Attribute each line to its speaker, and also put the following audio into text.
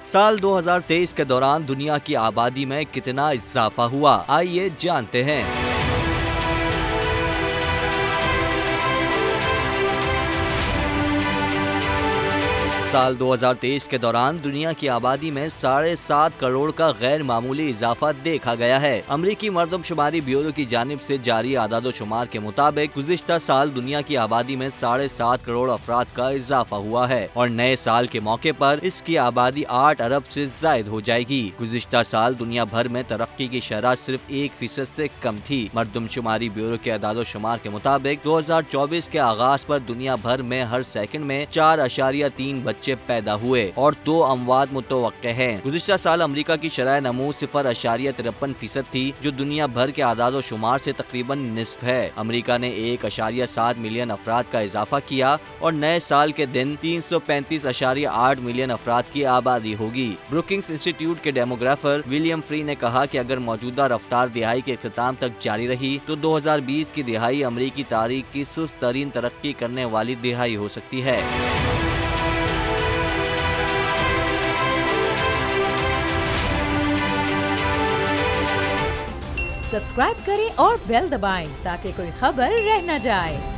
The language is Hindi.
Speaker 1: साल 2023 के दौरान दुनिया की आबादी में कितना इजाफा हुआ, आइए जानते हैं। साल 2023 के दौरान दुनिया की आबादी में 7.5 करोड़ का गैर मामूली इजाफा देखा गया है। अमरीकी मरदमशुमारी ब्यूरो की जानिब से जारी आदादोशुमार के मुताबिक गुज़िश्ता साल दुनिया की आबादी में 7.5 करोड़ अफराद का इजाफा हुआ है और नए साल के मौके पर इसकी आबादी 8 अरब से जायद हो जाएगी। गुज़िश्ता साल दुनिया भर में तरक्की की शरह सिर्फ 1% से कम थी। मरदमशुमारी ब्यूरो के आदादोशुमार के मुताबिक 2024 के आगाज पर दुनिया भर में हर सेकंड में 4.3 बच्चे पैदा हुए और 2 अमवात मुतवक्के हैं। गुज़िश्ता साल अमेरिका की शरह नमू 0.53% थी, जो दुनिया भर के आदादो शुमार से तकरीबन निस्फ है। अमेरिका ने 1.7 मिलियन अफराद का इजाफा किया और नए साल के दिन 335.8 मिलियन अफराद की आबादी होगी। ब्रुकिंग्स इंस्टीट्यूट के डेमोग्राफर विलियम फ्री ने कहा कि अगर मौजूदा रफ्तार दिहाई के इख्तिताम तक जारी रही तो 2020 की दिहाई अमेरिकी तारीख की सुस्त तरीन तरक्की करने वाली दिहाई हो सकती है।
Speaker 2: सब्सक्राइब करें और बेल दबाएं ताकि कोई खबर रह न जाए।